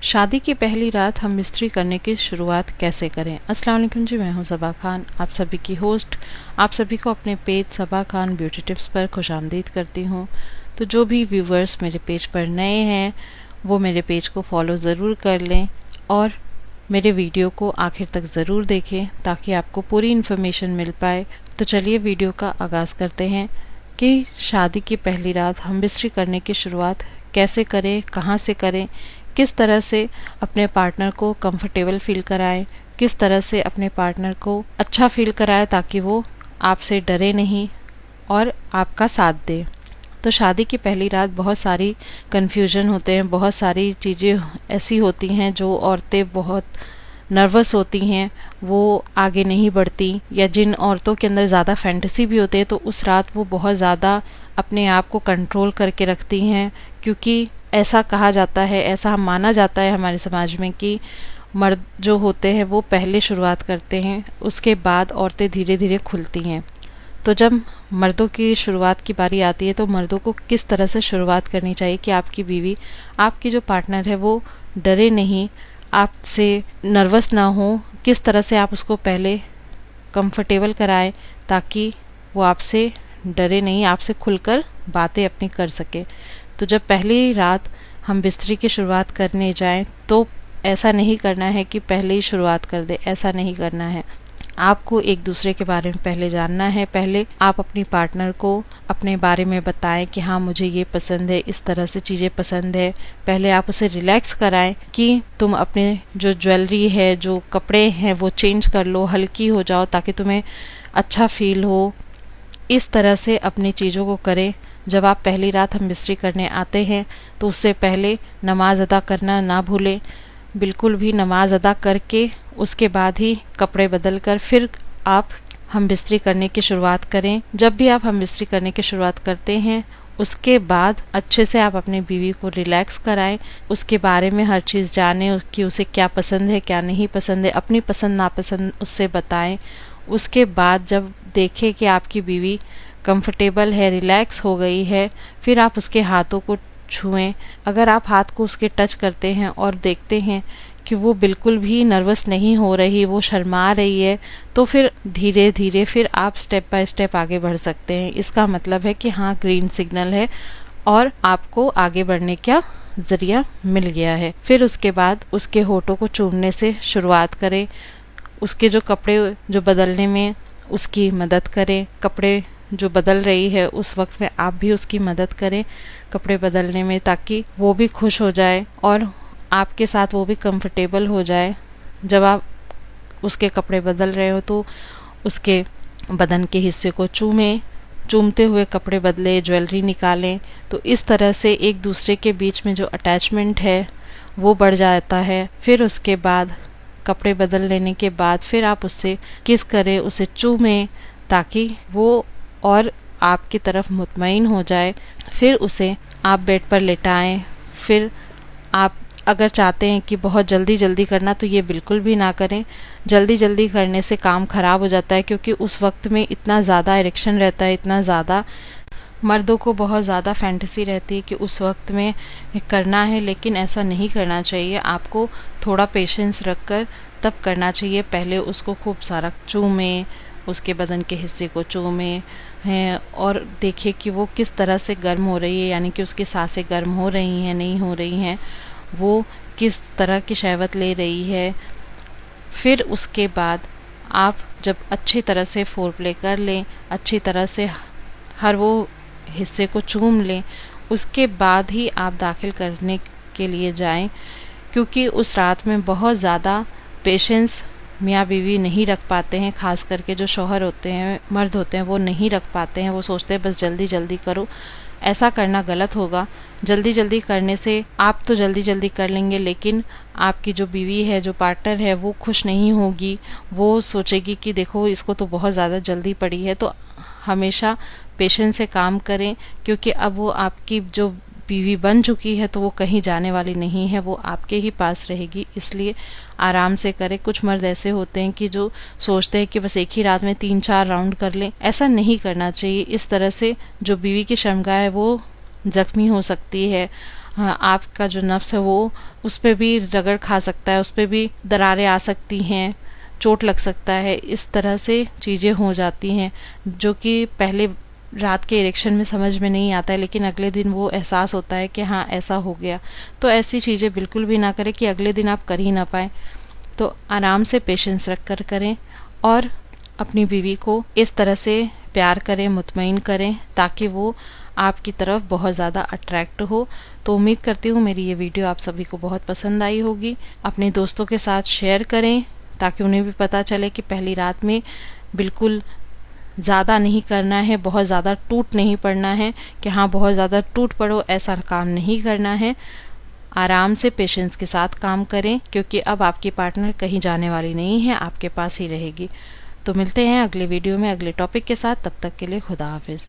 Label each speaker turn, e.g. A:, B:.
A: शादी की पहली रात हम मिस्त्री करने की शुरुआत कैसे करें। अस्सलाम वालेकुम जी, मैं हूं सबा खान, आप सभी की होस्ट। आप सभी को अपने पेज सबा खान ब्यूटी टिप्स पर खुशामदीद करती हूं। तो जो भी व्यूवर्स मेरे पेज पर नए हैं वो मेरे पेज को फॉलो ज़रूर कर लें और मेरे वीडियो को आखिर तक ज़रूर देखें ताकि आपको पूरी इन्फॉर्मेशन मिल पाए। तो चलिए वीडियो का आगाज़ करते हैं कि शादी की पहली रात हम मिस्त्री करने की शुरुआत कैसे करें, कहाँ से करें, किस तरह से अपने पार्टनर को कंफर्टेबल फील कराएं, किस तरह से अपने पार्टनर को अच्छा फील कराएं ताकि वो आपसे डरे नहीं और आपका साथ दे। तो शादी की पहली रात बहुत सारी कन्फ्यूजन होते हैं, बहुत सारी चीज़ें ऐसी होती हैं जो औरतें बहुत नर्वस होती हैं, वो आगे नहीं बढ़ती, या जिन औरतों के अंदर ज़्यादा फैंटेसी भी होते हैं तो उस रात वो बहुत ज़्यादा अपने आप को कंट्रोल करके रखती हैं। क्योंकि ऐसा कहा जाता है, ऐसा माना जाता है हमारे समाज में कि मर्द जो होते हैं वो पहले शुरुआत करते हैं, उसके बाद औरतें धीरे धीरे खुलती हैं। तो जब मर्दों की शुरुआत की बारी आती है तो मर्दों को किस तरह से शुरुआत करनी चाहिए कि आपकी बीवी, आपकी जो पार्टनर है वो डरे नहीं, आपसे नर्वस ना हो, किस तरह से आप उसको पहले कंफर्टेबल कराएं ताकि वो आपसे डरे नहीं, आपसे खुलकर बातें अपनी कर सके। तो जब पहली रात हम बिस्तरी की शुरुआत करने जाएं तो ऐसा नहीं करना है कि पहले ही शुरुआत कर दे, ऐसा नहीं करना है। आपको एक दूसरे के बारे में पहले जानना है। पहले आप अपनी पार्टनर को अपने बारे में बताएं कि हाँ मुझे ये पसंद है, इस तरह से चीज़ें पसंद है। पहले आप उसे रिलैक्स कराएं कि तुम अपने जो ज्वेलरी है, जो कपड़े हैं वो चेंज कर लो, हल्की हो जाओ ताकि तुम्हें अच्छा फील हो। इस तरह से अपनी चीज़ों को करें। जब आप पहली रात हम मिस्त्री करने आते हैं तो उससे पहले नमाज अदा करना ना भूलें, बिल्कुल भी। नमाज अदा करके उसके बाद ही कपड़े बदल कर फिर आप हम बिस्तरी करने की शुरुआत करें। जब भी आप हम बिस्तरी करने की शुरुआत करते हैं उसके बाद अच्छे से आप अपनी बीवी को रिलैक्स कराएं, उसके बारे में हर चीज़ जानें कि उसे क्या पसंद है, क्या नहीं पसंद है, अपनी पसंद नापसंद उससे बताएं। उसके बाद जब देखें कि आपकी बीवी कंफर्टेबल है, रिलैक्स हो गई है, फिर आप उसके हाथों को छुएं। अगर आप हाथ को उसके टच करते हैं और देखते हैं कि वो बिल्कुल भी नर्वस नहीं हो रही, वो शर्मा रही है, तो फिर धीरे धीरे फिर आप स्टेप बाय स्टेप आगे बढ़ सकते हैं। इसका मतलब है कि हाँ ग्रीन सिग्नल है और आपको आगे बढ़ने का जरिया मिल गया है। फिर उसके बाद उसके होठों को चूमने से शुरुआत करें। उसके जो कपड़े जो बदलने में उसकी मदद करें। कपड़े जो बदल रही है उस वक्त में आप भी उसकी मदद करें कपड़े बदलने में, ताकि वो भी खुश हो जाए और आपके साथ वो भी कंफर्टेबल हो जाए। जब आप उसके कपड़े बदल रहे हो तो उसके बदन के हिस्से को चूमें, चूमते हुए कपड़े बदले, ज्वेलरी निकालें। तो इस तरह से एक दूसरे के बीच में जो अटैचमेंट है वो बढ़ जाता है। फिर उसके बाद कपड़े बदल लेने के बाद फिर आप उससे किस करें, उसे चूमें ताकि वो और आपकी तरफ मुतमईन हो जाए। फिर उसे आप बेड पर लेटाएं। फिर आप अगर चाहते हैं कि बहुत जल्दी जल्दी करना तो ये बिल्कुल भी ना करें। जल्दी जल्दी करने से काम ख़राब हो जाता है, क्योंकि उस वक्त में इतना ज़्यादा इरेक्शन रहता है, इतना ज़्यादा मर्दों को बहुत ज़्यादा फैंटेसी रहती है कि उस वक्त में करना है, लेकिन ऐसा नहीं करना चाहिए। आपको थोड़ा पेशेंस रखकर तब करना चाहिए। पहले उसको खूब सारा चूमें, उसके बदन के हिस्से को चूमें हैं और देखिए कि वो किस तरह से गर्म हो रही है, यानी कि उसकी सांसें गर्म हो रही हैं, नहीं हो रही हैं, वो किस तरह की शहवत ले रही है। फिर उसके बाद आप जब अच्छी तरह से फोरप्ले कर लें, अच्छी तरह से हर वो हिस्से को चूम लें, उसके बाद ही आप दाखिल करने के लिए जाएं। क्योंकि उस रात में बहुत ज़्यादा पेशेंस मियाँ बीवी नहीं रख पाते हैं, ख़ास करके जो शौहर होते हैं, मर्द होते हैं, वो नहीं रख पाते हैं। वो सोचते हैं बस जल्दी जल्दी करो। ऐसा करना गलत होगा। जल्दी जल्दी करने से आप तो जल्दी जल्दी कर लेंगे, लेकिन आपकी जो बीवी है, जो पार्टनर है, वो खुश नहीं होगी। वो सोचेगी कि देखो इसको तो बहुत ज़्यादा जल्दी पड़ी है। तो हमेशा पेशेंस से काम करें, क्योंकि अब वो आपकी जो बीवी बन चुकी है तो वो कहीं जाने वाली नहीं है, वो आपके ही पास रहेगी। इसलिए आराम से करें। कुछ मर्द ऐसे होते हैं कि जो सोचते हैं कि बस एक ही रात में 3-4 राउंड कर लें। ऐसा नहीं करना चाहिए। इस तरह से जो बीवी की शर्मगाह है वो जख्मी हो सकती है। हाँ, आपका जो नफ्स है वो उस पर भी रगड़ खा सकता है, उस पर भी दरारें आ सकती हैं, चोट लग सकता है। इस तरह से चीज़ें हो जाती हैं जो कि पहले रात के इरेक्शन में समझ में नहीं आता है, लेकिन अगले दिन वो एहसास होता है कि हाँ ऐसा हो गया। तो ऐसी चीज़ें बिल्कुल भी ना करें कि अगले दिन आप कर ही ना पाएँ। तो आराम से पेशेंस रख कर करें और अपनी बीवी को इस तरह से प्यार करें, मुतमईन करें, ताकि वो आपकी तरफ बहुत ज़्यादा अट्रैक्ट हो। तो उम्मीद करती हूँ मेरी ये वीडियो आप सभी को बहुत पसंद आई होगी। अपने दोस्तों के साथ शेयर करें ताकि उन्हें भी पता चले कि पहली रात में बिल्कुल ज़्यादा नहीं करना है, बहुत ज़्यादा टूट नहीं पड़ना है कि हाँ बहुत ज़्यादा टूट पड़ो, ऐसा काम नहीं करना है। आराम से पेशेंस के साथ काम करें, क्योंकि अब आपकी पार्टनर कहीं जाने वाली नहीं है, आपके पास ही रहेगी। तो मिलते हैं अगले वीडियो में अगले टॉपिक के साथ। तब तक के लिए खुदा हाफिज़।